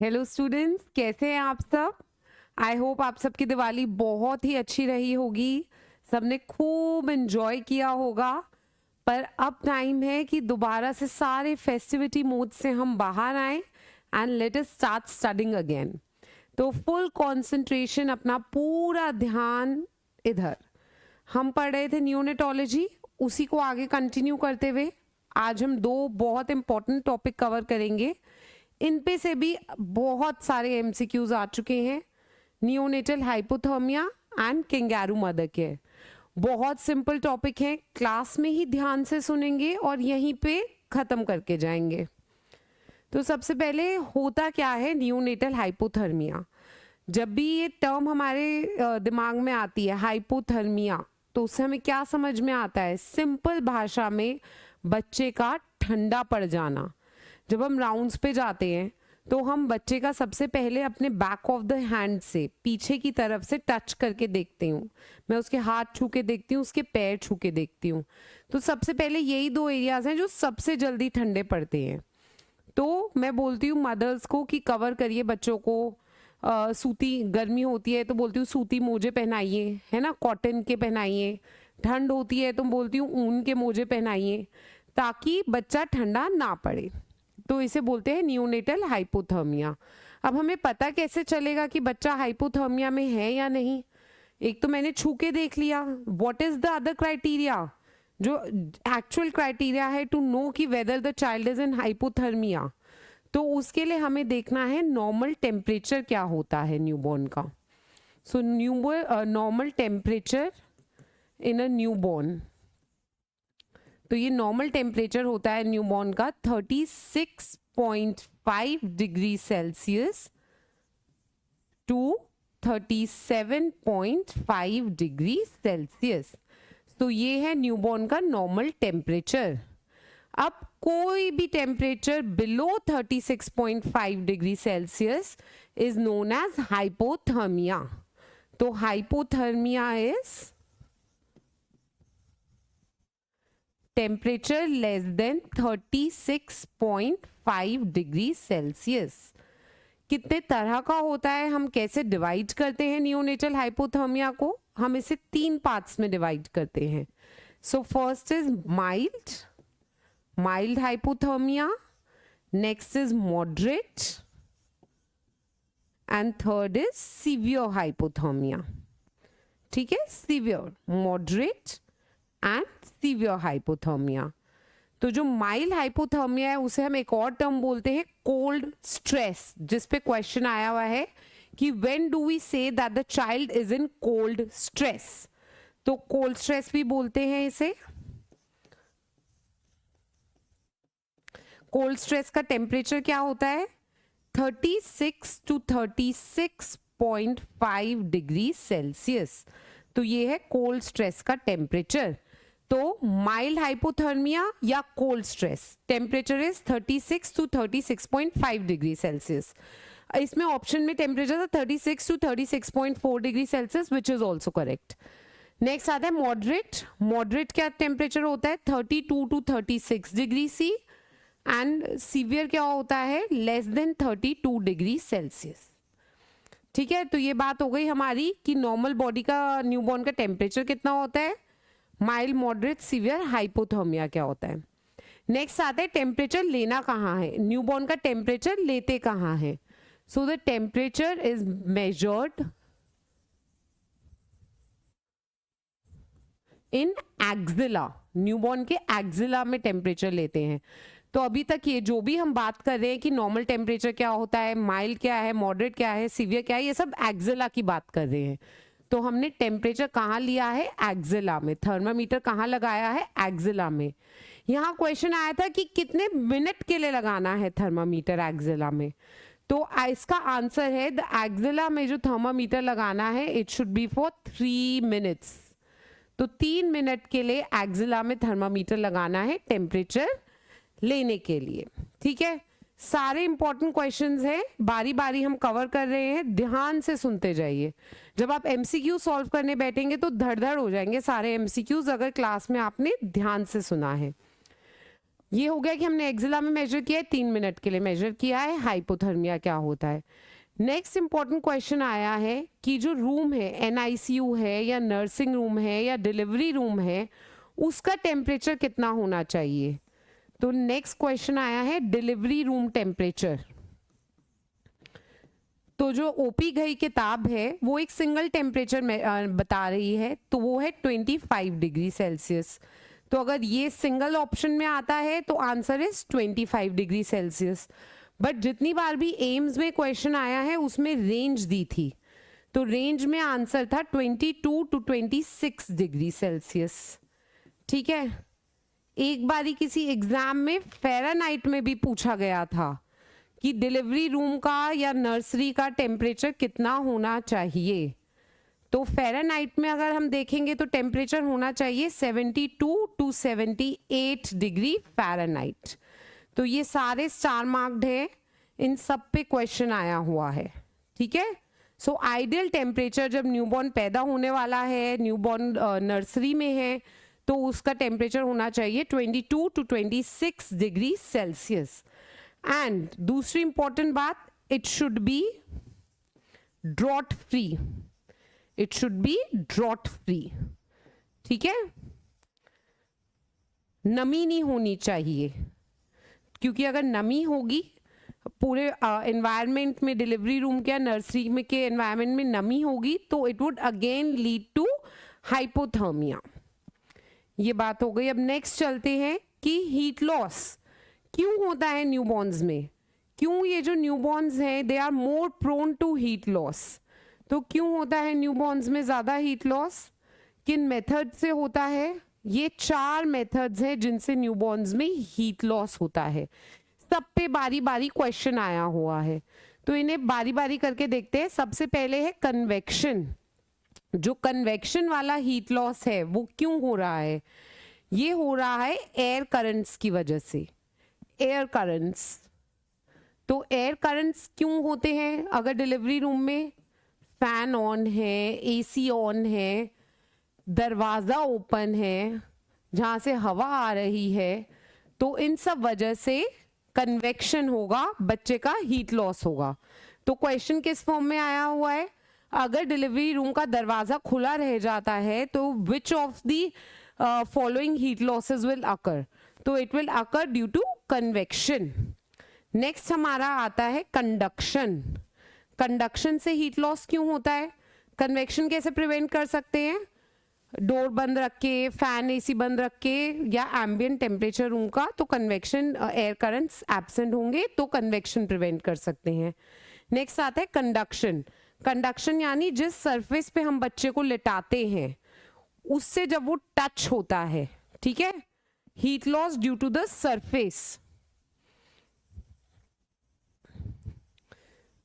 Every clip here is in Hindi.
हेलो स्टूडेंट्स, कैसे हैं आप सब। आई होप आप सबकी दिवाली बहुत ही अच्छी रही होगी, सबने खूब एंजॉय किया होगा। पर अब टाइम है कि दोबारा से सारे फेस्टिविटी मोड से हम बाहर आएं and let us start studying again. तो फुल कंसंट्रेशन, अपना पूरा ध्यान इधर। हम पढ़ रहे थे न्यूनेटोलॉजी, उसी को आगे कंटिन्यू करते हुए आज हम दो बहुत इंपॉर्टेंट टॉपिक कवर करेंगे। इन पे से भी बहुत सारे एमसीक्यूज आ चुके हैं। Neonatal hypothermia and kangaroo mother care बहुत सिंपल टॉपिक है, क्लास में ही ध्यान से सुनेंगे और यहीं पे खत्म करके जाएंगे। तो सबसे पहले होता क्या है नियोनेटल हाइपोथर्मिया। जब भी ये टर्म हमारे दिमाग में आती है हाइपोथर्मिया, तो उससे हमें क्या समझ में आता है? सिंपल भाषा में बच्चे का ठंडा पड़ जाना। जब हम राउंड्स पे जाते हैं तो हम बच्चे का सबसे पहले अपने बैक ऑफ द हैंड से पीछे की तरफ से टच करके देखती हूँ। मैं उसके हाथ छू के देखती हूँ, उसके पैर छू के देखती हूँ। तो सबसे पहले यही दो एरियाज हैं जो सबसे जल्दी ठंडे पड़ते हैं। तो मैं बोलती हूँ मदर्स को कि कवर करिए बच्चों को। सूती गर्मी होती है तो बोलती हूँ सूती मोजे पहनाइए, है ना, कॉटन के पहनाइए। ठंड होती है तो बोलती हूँ ऊन के मोजे पहनाइए, ताकि बच्चा ठंडा ना पड़े। तो इसे बोलते हैं नियोनेटल हाइपोथर्मिया। अब हमें पता कैसे चलेगा कि बच्चा हाइपोथर्मिया में है या नहीं? एक तो मैंने छू के देख लिया, what is the other criteria? जो एक्चुअल क्राइटेरिया है टू नो कि whether the child is in hypothermia, तो उसके लिए हमें देखना है नॉर्मल टेम्परेचर क्या होता है न्यूबॉर्न का। So normal temperature in a newborn, तो ये नॉर्मल टेम्परेचर होता है न्यूबॉर्न का 36.5 degree Celsius to 37.5 degree Celsius. तो ये है न्यूबॉर्न का नॉर्मल टेम्परेचर। अब कोई भी temperature below 36.5 degree Celsius is known as hypothermia. तो hypothermia is temperature less than 36.5 degree Celsius. कितने तरह का होता है, हम कैसे डिवाइड करते हैं नियोनेटल हाइपोथर्मिया को? हम इसे 3 पार्ट्स में डिवाइड करते हैं। So first is mild hypothermia, next is moderate and third is severe hypothermia. ठीक है, severe, moderate and severe hypothermia. तो जो माइल्ड हाइपोथर्मिया है उसे हम एक और टर्म बोलते हैं कोल्ड स्ट्रेस, जिस पे क्वेश्चन आया हुआ है कि when do we say that the child is in cold stress. तो कोल्ड स्ट्रेस भी बोलते हैं इसे। कोल्ड स्ट्रेस का टेम्परेचर क्या होता है? 36 to 36.5 डिग्री सेल्सियस। तो ये है कोल्ड स्ट्रेस का टेम्परेचर। तो माइल्ड हाइपोथर्मिया या cold stress temperature is 36 to 36.5 degree Celsius. इसमें ऑप्शन में टेम्परेचर था 36 to 36.4 degree Celsius, which is also correct. Next आता है मॉडरेट। मॉडरेट क्या टेम्परेचर होता है? 32 to 36 degree C. And severe क्या होता है? Less than 32 degree Celsius. ठीक है, तो ये बात हो गई हमारी कि नॉर्मल बॉडी का न्यूबॉर्न का टेम्परेचर कितना होता है। माइल्ड, मॉडरेट, सीवियर, हाइपोथर्मिया क्या होता है। नेक्स्ट आता है टेम्परेचर लेना कहाँ है, न्यूबॉर्न का टेम्परेचर लेते कहाँ है। So the temperature is measured in axilla. Newborn के एक्सिला में टेम्परेचर लेते हैं। तो अभी तक ये जो भी हम बात कर रहे हैं कि नॉर्मल टेम्परेचर क्या होता है, माइल्ड क्या है, मॉडरेट क्या है, सीवियर क्या है, ये सब एक्सिला की बात कर रहे हैं। तो हमने टेम्परेचर कहाँ लिया है? एक्सिला में। थर्मामीटर कहाँ लगाया है? एक्सिला में। यहाँ क्वेश्चन आया था कि कितने मिनट के लिए लगाना है थर्मामीटर एक्सिला में। तो इसका आंसर है द एक्सिला में जो थर्मामीटर लगाना है it should B for 3 minutes. तो 3 मिनट के लिए एक्सिला में थर्मामीटर लगाना है टेम्परेचर लेने के लिए। ठीक है, सारे इंपॉर्टेंट क्वेश्चंस हैं, बारी बारी हम कवर कर रहे हैं, ध्यान से सुनते जाइए। जब आप एमसीक्यू सॉल्व करने बैठेंगे तो धड़ धड़ हो जाएंगे सारे एमसीक्यूज, अगर क्लास में आपने ध्यान से सुना है। ये हो गया कि हमने एक्सिला में मेजर किया है, 3 मिनट के लिए मेजर किया है हाइपोथर्मिया क्या होता है। नेक्स्ट इंपॉर्टेंट क्वेश्चन आया है कि जो रूम है, एनआईसीयू है या नर्सिंग रूम है या डिलीवरी रूम है, उसका टेम्परेचर कितना होना चाहिए। तो नेक्स्ट क्वेश्चन आया है डिलीवरी रूम टेम्परेचर। तो जो ओपी गई किताब है वो एक सिंगल टेम्परेचर में बता रही है, तो वो है 25 डिग्री सेल्सियस। तो अगर ये सिंगल ऑप्शन में आता है तो answer is 25 degree Celsius. But जितनी बार भी एम्स में क्वेश्चन आया है उसमें रेंज दी थी, तो रेंज में आंसर था 22 टू 26 डिग्री सेल्सियस। ठीक है, एक बारी किसी एग्जाम में फ़ारेनहाइट में भी पूछा गया था कि डिलीवरी रूम का या नर्सरी का टेम्परेचर कितना होना चाहिए। तो फ़ारेनहाइट में अगर हम देखेंगे तो टेम्परेचर होना चाहिए 72 टू 78 डिग्री फ़ारेनहाइट। तो ये सारे स्टार मार्क्ड हैं, इन सब पे क्वेश्चन आया हुआ है। ठीक है, सो आइडियल टेम्परेचर जब न्यूबॉर्न पैदा होने वाला है, न्यूबॉर्न नर्सरी में है, तो उसका टेम्परेचर होना चाहिए 22 टू 26 डिग्री सेल्सियस। एंड दूसरी इंपॉर्टेंट बात, it should be draught free, it should be draught free. ठीक है, नमी नहीं होनी चाहिए, क्योंकि अगर नमी होगी पूरे एनवायरनमेंट में, डिलीवरी रूम के या नर्सरी में के एनवायरनमेंट में नमी होगी तो it would again lead to hypothermia. ये बात हो गई। अब नेक्स्ट चलते हैं कि हीट लॉस क्यों होता है न्यूबॉर्न्स में, क्यों ये जो न्यूबॉर्न्स हैं they are more prone to heat loss. तो क्यों होता है न्यूबॉर्न्स में ज़्यादा हीट लॉस, किन मेथड से होता है। ये 4 मेथड्स हैं जिनसे न्यूबॉर्न्स में हीट लॉस होता है। सब पे बारी बारी क्वेश्चन आया हुआ है, तो इन्हें बारी बारी करके देखते हैं। सबसे पहले है कन्वेक्शन। जो कन्वेक्शन वाला हीट लॉस है वो क्यों हो रहा है, ये हो रहा है एयर करंट्स की वजह से। एयर करंट्स, तो एयर करंट्स क्यों होते हैं, अगर डिलीवरी रूम में फैन ऑन है, एसी ऑन है, दरवाज़ा ओपन है जहाँ से हवा आ रही है, तो इन सब वजह से कन्वेक्शन होगा, बच्चे का हीट लॉस होगा। तो क्वेश्चन किस फॉर्म में आया हुआ है, अगर डिलीवरी रूम का दरवाज़ा खुला रह जाता है तो which of the following heat losses will occur, तो it will occur due to convection. Next हमारा आता है कंडक्शन। कंडक्शन से हीट लॉस क्यों होता है, कन्वेक्शन कैसे प्रिवेंट कर सकते हैं, डोर बंद रख के, फैन एसी बंद रख के, या एम्बिएंट टेम्परेचर रूम का, तो कन्वेक्शन एयर करंट्स एब्सेंट होंगे तो कन्वेक्शन प्रिवेंट कर सकते हैं। नेक्स्ट आता है कंडक्शन। कंडक्शन यानी जिस सरफेस पे हम बच्चे को लिटाते हैं उससे जब वो टच होता है, ठीक है, heat loss due to the surface.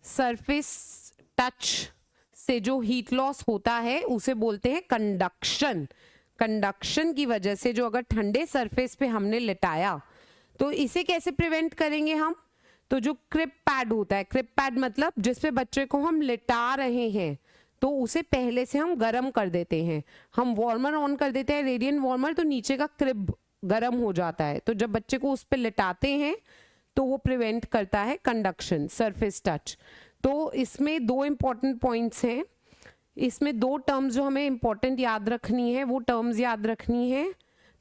Surface touch से जो हीट लॉस होता है उसे बोलते हैं कंडक्शन। कंडक्शन की वजह से जो अगर ठंडे सरफेस पे हमने लिटाया तो इसे कैसे प्रिवेंट करेंगे हम, तो जो क्रिप पैड होता है, क्रिप पैड मतलब जिस पे बच्चे को हम लिटा रहे हैं, तो उसे पहले से हम गर्म कर देते हैं, हम वार्मर ऑन कर देते हैं, रेडिएंट वार्मर, तो नीचे का क्रिप गर्म हो जाता है, तो जब बच्चे को उस पर लिटाते हैं तो वो प्रिवेंट करता है कंडक्शन, सरफेस टच। तो इसमें 2 इंपॉर्टेंट पॉइंट्स हैं, इसमें 2 टर्म्स जो हमें इंपॉर्टेंट याद रखनी है, वो टर्म्स याद रखनी है।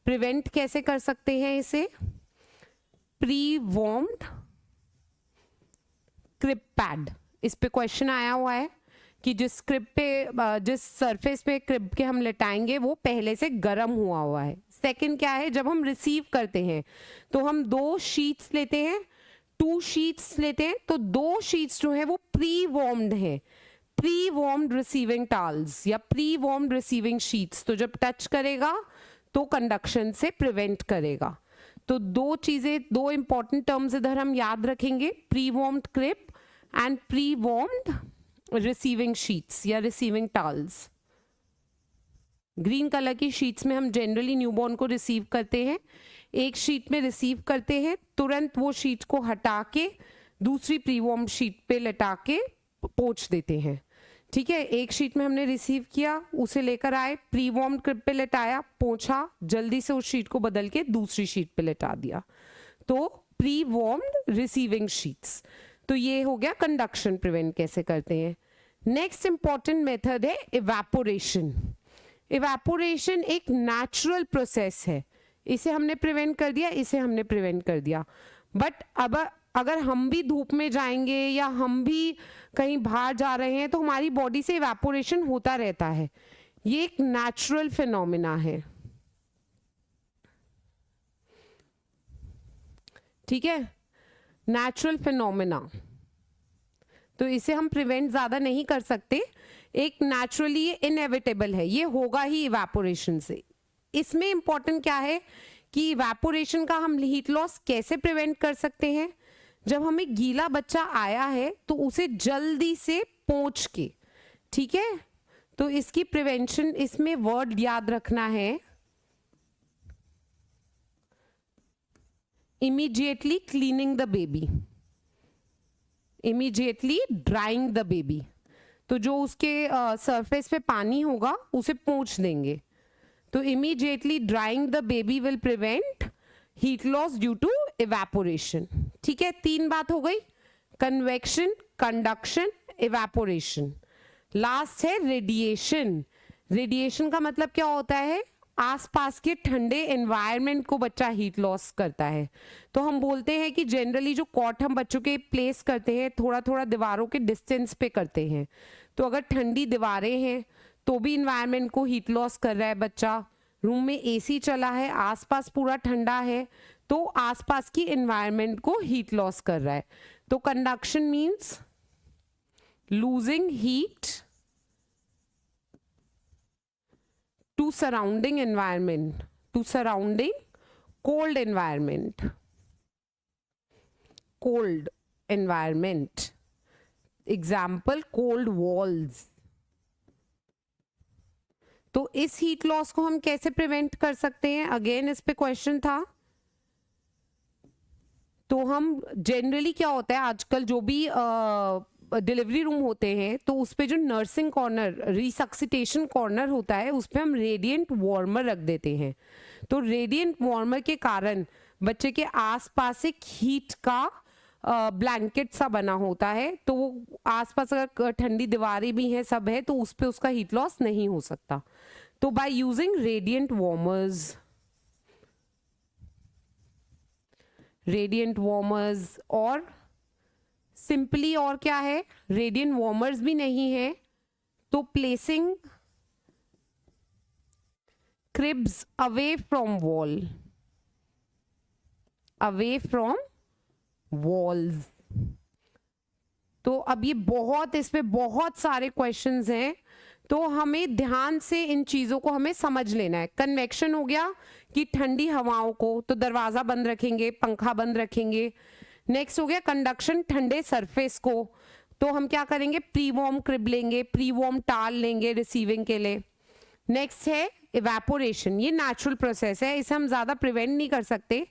प्रिवेंट कैसे कर सकते हैं इसे, प्री वार्म्ड क्रिप पैड, इस पे क्वेश्चन आया हुआ है कि जिस क्रिप पे, जिस सरफेस पे क्रिप के हम लिटाएंगे वो पहले से गर्म हुआ हुआ है। सेकंड क्या है, जब हम रिसीव करते हैं तो हम 2 शीट्स लेते हैं, 2 शीट्स लेते हैं, तो 2 शीट्स जो है वो प्री वार्म्ड है, प्री वार्म्ड रिसीविंग टॉवल्स या प्री वार्म्ड रिसीविंग शीट्स, तो जब टच करेगा तो कंडक्शन से प्रिवेंट करेगा। तो 2 चीजें, 2 इंपॉर्टेंट टर्म्स इधर हम याद रखेंगे, pre warmed crib and pre warmed receiving sheets या रिसीविंग टॉवल्स। ग्रीन कलर की शीट्स में हम जनरली न्यूबॉर्न को रिसीव करते हैं, एक शीट में रिसीव करते हैं, तुरंत वो शीट को हटा के दूसरी प्री वार्म शीट पे लटा के पोंछ देते हैं। ठीक है, एक शीट में हमने रिसीव किया, उसे लेकर आए, प्री वार्म क्रिप पे लेटाया, पोंछा, जल्दी से उस शीट को बदल के दूसरी शीट पे लेटा दिया। तो प्री वार्म्ड रिसीविंग शीट्स। तो ये हो गया कंडक्शन प्रिवेंट कैसे करते हैं। नेक्स्ट इंपॉर्टेंट मेथड है इवेपोरेशन। इवेपोरेशन एक नेचुरल प्रोसेस है, इसे हमने प्रिवेंट कर दिया, इसे हमने प्रिवेंट कर दिया। बट अब अगर हम भी धूप में जाएंगे या हम भी कहीं बाहर जा रहे हैं तो हमारी बॉडी से इवेपोरेशन होता रहता है। ये एक नेचुरल फिनोमिना है, ठीक है, नेचुरल फिनोमिना। तो इसे हम प्रिवेंट ज्यादा नहीं कर सकते, एक नेचुरली ये इनएविटेबल है, ये होगा ही इवेपोरेशन से। इसमें इंपॉर्टेंट क्या है कि इवेपोरेशन का हम हीट लॉस कैसे प्रिवेंट कर सकते हैं। जब हमें गीला बच्चा आया है तो उसे जल्दी से पोंछ के, ठीक है, तो इसकी प्रिवेंशन, इसमें वर्ड याद रखना है, immediately cleaning the baby, immediately drying the baby. तो जो उसके सरफेस पे पानी होगा उसे पोंछ देंगे। तो immediately drying the baby will prevent heat loss due to evaporation. ठीक है, 3 बात हो गई, कन्वेक्शन, कंडक्शन, इवेपोरेशन। लास्ट है रेडिएशन। रेडिएशन का मतलब क्या होता है, आसपास के ठंडे एनवायरनमेंट को बच्चा हीट लॉस करता है। तो हम बोलते हैं कि जनरली जो कॉट हम बच्चों के प्लेस करते हैं थोड़ा थोड़ा दीवारों के डिस्टेंस पे करते हैं। तो अगर ठंडी दीवारें हैं तो भी इन्वायरमेंट को हीट लॉस कर रहा है बच्चा। रूम में एसी चला है, आसपास पूरा ठंडा है, तो आसपास की एनवायरनमेंट को हीट लॉस कर रहा है। तो conduction means losing heat to surrounding environment, to surrounding cold environment, cold environment, example cold walls। तो इस हीट लॉस को हम कैसे प्रिवेंट कर सकते हैं, अगेन इस पे क्वेश्चन था। तो हम जनरली क्या होता है आजकल जो भी डिलीवरी रूम होते हैं तो उस पे जो नर्सिंग कॉर्नर, रिसक्सिटेशन कॉर्नर होता है, उस पे हम रेडिएंट वार्मर रख देते हैं। तो रेडिएंट वार्मर के कारण बच्चे के आसपास एक हीट का ब्लैंकेट सा बना होता है, तो वो आसपास अगर ठंडी दीवारें भी हैं, सब है, तो उस पे उसका हीट लॉस नहीं हो सकता। तो by using radiant warmers, radiant warmers, और सिंपली और क्या है, रेडिएंट वार्मर्स भी नहीं है तो placing cribs away from wall, away from walls. तो अब ये बहुत, इस पे बहुत सारे क्वेश्चंस हैं, तो हमें ध्यान से इन चीजों को हमें समझ लेना है। कन्वेक्शन हो गया कि ठंडी हवाओं को, तो दरवाजा बंद रखेंगे, पंखा बंद रखेंगे। नेक्स्ट हो गया कंडक्शन, ठंडे सरफेस को, तो हम क्या करेंगे, प्री वार्म क्रिब लेंगे, प्री वार्म टाल लेंगे रिसीविंग के लिए। नेक्स्ट है इवेपोरेशन, ये नेचुरल प्रोसेस है, इसे हम ज्यादा प्रिवेंट नहीं कर सकते,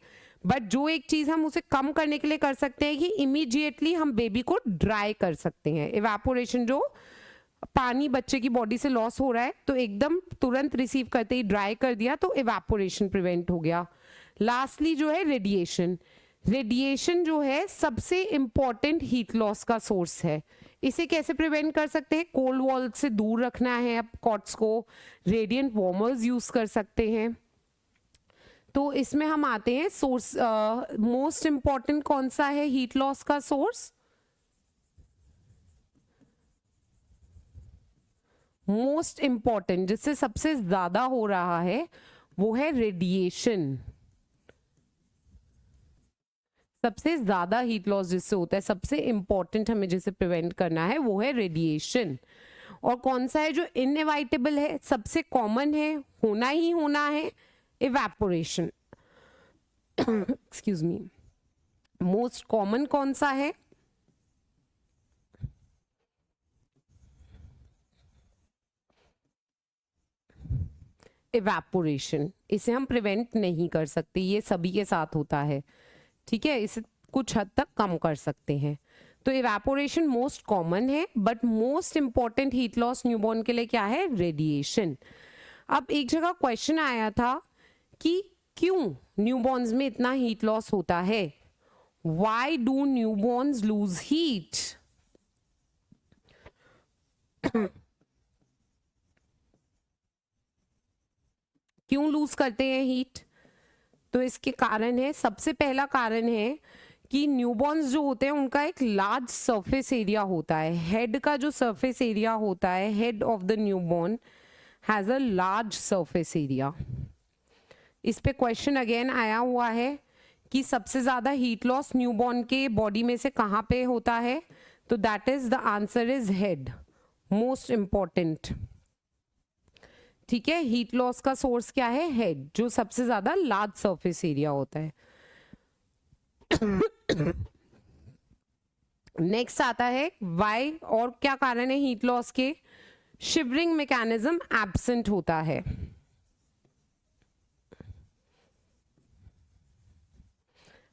बट जो एक चीज हम उसे कम करने के लिए कर सकते हैं कि इमीडिएटली हम बेबी को ड्राई कर सकते हैं। इवेपोरेशन, जो पानी बच्चे की बॉडी से लॉस हो रहा है तो एकदम तुरंत रिसीव करते ही ड्राई कर दिया, तो इवेपोरेशन प्रिवेंट हो गया। लास्टली जो है रेडिएशन, रेडिएशन जो है सबसे इंपॉर्टेंट हीट लॉस का सोर्स है। इसे कैसे प्रिवेंट कर सकते हैं, कोल्ड वॉल से दूर रखना है अब कॉट्स को, रेडिएंट वार्मर्स यूज कर सकते हैं। तो इसमें हम आते हैं सोर्स, मोस्ट इंपॉर्टेंट कौन सा है हीट लॉस का सोर्स, मोस्ट इंपॉर्टेंट जिससे सबसे ज्यादा हो रहा है वो है रेडिएशन। सबसे ज्यादा हीट लॉस जिससे होता है, सबसे इंपॉर्टेंट हमें जिसे प्रिवेंट करना है वो है रेडिएशन। और कौन सा है जो इनएविटेबल है, सबसे कॉमन है, होना ही होना है, evaporation. Excuse me, most common कौन सा है, इवेपोरेशन। इसे हम प्रिवेंट नहीं कर सकते, ये सभी के साथ होता है, ठीक है, इसे कुछ हद तक कम कर सकते हैं। तो इवेपोरेशन मोस्ट कॉमन है, but most important heat loss newborn के लिए क्या है, रेडिएशन। अब एक जगह क्वेश्चन आया था कि क्यों न्यूबॉर्न्स में इतना हीट लॉस होता है? Why do newborns lose heat? क्यों लूज करते हैं हीट? तो इसके कारण है, सबसे पहला कारण है कि न्यूबॉर्न्स जो होते हैं उनका एक लार्ज सरफेस एरिया होता है। हेड का जो सरफेस एरिया होता है, head of the newborn has a large surface area. इस पे क्वेश्चन अगेन आया हुआ है कि सबसे ज्यादा हीट लॉस न्यूबॉर्न के बॉडी में से कहाँ पे होता है? तो that is the answer is head, most important. ठीक है, हीट लॉस का सोर्स क्या है? हेड, जो सबसे ज्यादा लार्ज सरफेस एरिया होता है। नेक्स्ट आता है वाई, और क्या कारण है हीट लॉस के? शिवरिंग मैकेनिज्म एब्सेंट होता है।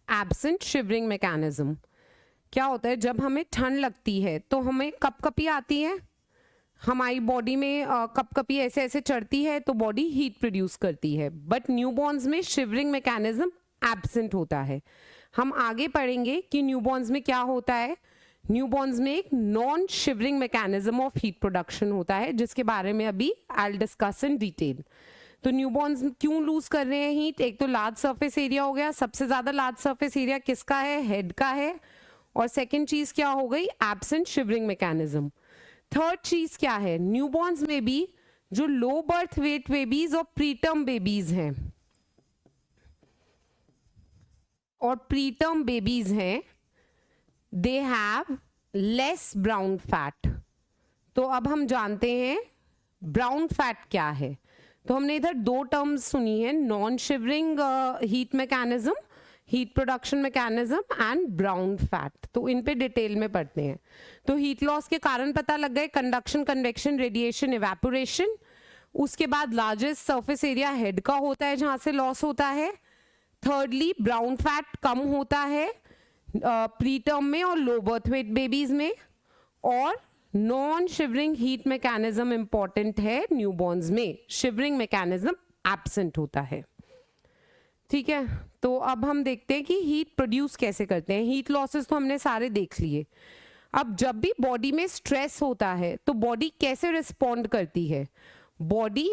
एब्सेंट शिवरिंग मैकेनिज्म क्या होता है? जब हमें ठंड लगती है तो हमें कपकपी आती है, हमारी बॉडी में कपकपी ऐसे ऐसे चढ़ती है तो बॉडी हीट प्रोड्यूस करती है। बट न्यूबॉर्न्स में शिवरिंग मैकेनिज्म एब्सेंट होता है। हम आगे पढ़ेंगे कि न्यूबॉर्न्स में क्या होता है। न्यूबॉर्न्स में एक non shivering mechanism of heat production होता है, जिसके बारे में अभी I will discuss in detail. तो न्यूबॉर्न्स क्यों लूज कर रहे हैं हीट? एक तो लार्ज सरफेस एरिया हो गया, सबसे ज्यादा लार्ज सरफेस एरिया किसका है? हेड का है। और सेकेंड चीज क्या हो गई? Absent shivering mechanism. थर्ड चीज क्या है? न्यूबॉर्न्स में भी जो लो बर्थ वेट बेबीज और प्रीटर्म बेबीज हैं, और प्रीटर्म बेबीज हैं, they have less brown fat. तो अब हम जानते हैं ब्राउन फैट क्या है। तो हमने इधर दो टर्म्स सुनी है, non shivering heat mechanism, heat production mechanism and brown fat. तो इन पे डिटेल में पढ़ते हैं। तो हीट लॉस के कारण पता लग गए, कंडक्शन, कन्वेक्शन, रेडिएशन, इवेपोरेशन। उसके बाद लार्जेस्ट सरफेस एरिया हेड का होता है जहां से लॉस होता है। थर्डली ब्राउन फैट कम होता है प्रीटर्म में और लो बर्थ वेट बेबीज में। और non shivering heat mechanism important है न्यूबॉर्न्स में, शिवरिंग मैकेनिज्म एब्सेंट होता है। ठीक है, तो अब हम देखते हैं कि हीट प्रोड्यूस कैसे करते हैं। हीट लॉसेस तो हमने सारे देख लिए। अब जब भी बॉडी में स्ट्रेस होता है तो बॉडी कैसे रिस्पॉन्ड करती है? Body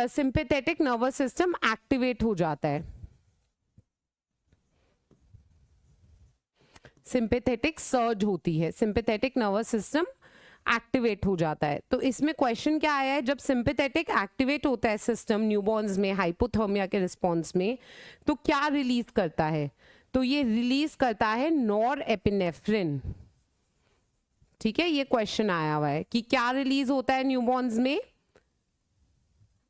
sympathetic nervous system activate हो जाता है, सिंपैथेटिक सर्ज होती है, सिंपैथेटिक नर्वस सिस्टम एक्टिवेट हो जाता है। तो इसमें क्वेश्चन क्या आया है? जब सिंपैथेटिक एक्टिवेट होता है सिस्टम न्यूबॉर्न्स में हाइपोथर्मिया के रिस्पॉन्स में, तो क्या रिलीज करता है? तो ये रिलीज करता है नॉरएपिनेफ्रिन। ठीक है, ये क्वेश्चन आया हुआ है कि क्या रिलीज होता है न्यूबॉर्न्स में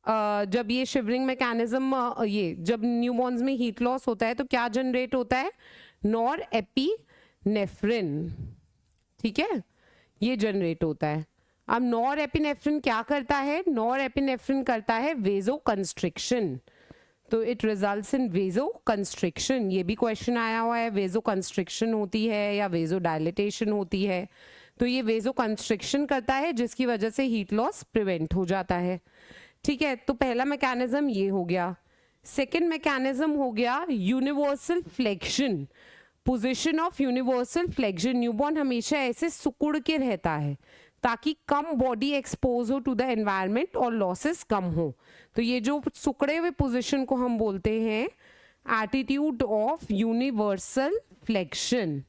जब ये शिवरिंग मैकेनिज्म, ये जब न्यूबॉर्न्स में हीट लॉस होता है तो क्या जनरेट होता है? नॉरएपिनेफ्रिन। ठीक है, ये जनरेट होता है। अब नॉरएपिनेफ्रिन क्या करता है? नॉरएपिनेफ्रिन करता है वेजो कंस्ट्रिक्शन। तो इट रिजल्ट्स इन वेजो कंस्ट्रिक्शन। ये भी क्वेश्चन आया हुआ है, वेजो कंस्ट्रिक्शन होती है या वेजो डायलिटेशन होती है। तो ये वेजो कंस्ट्रिक्शन करता है जिसकी वजह से हीट लॉस प्रिवेंट हो जाता है। ठीक है, तो पहला मैकेनिज्म ये हो गया। सेकेंड मैकेनिज्म हो गया universal flexion, position of universal flexion. Newborn हमेशा ऐसे सिकुड़ के रहता है ताकि कम बॉडी एक्सपोज हो टू द एनवायरनमेंट और लॉसेस कम हो। तो ये जो सिकुड़े हुए पोजीशन को हम बोलते हैं एटीट्यूड ऑफ यूनिवर्सल फ्लेक्शन।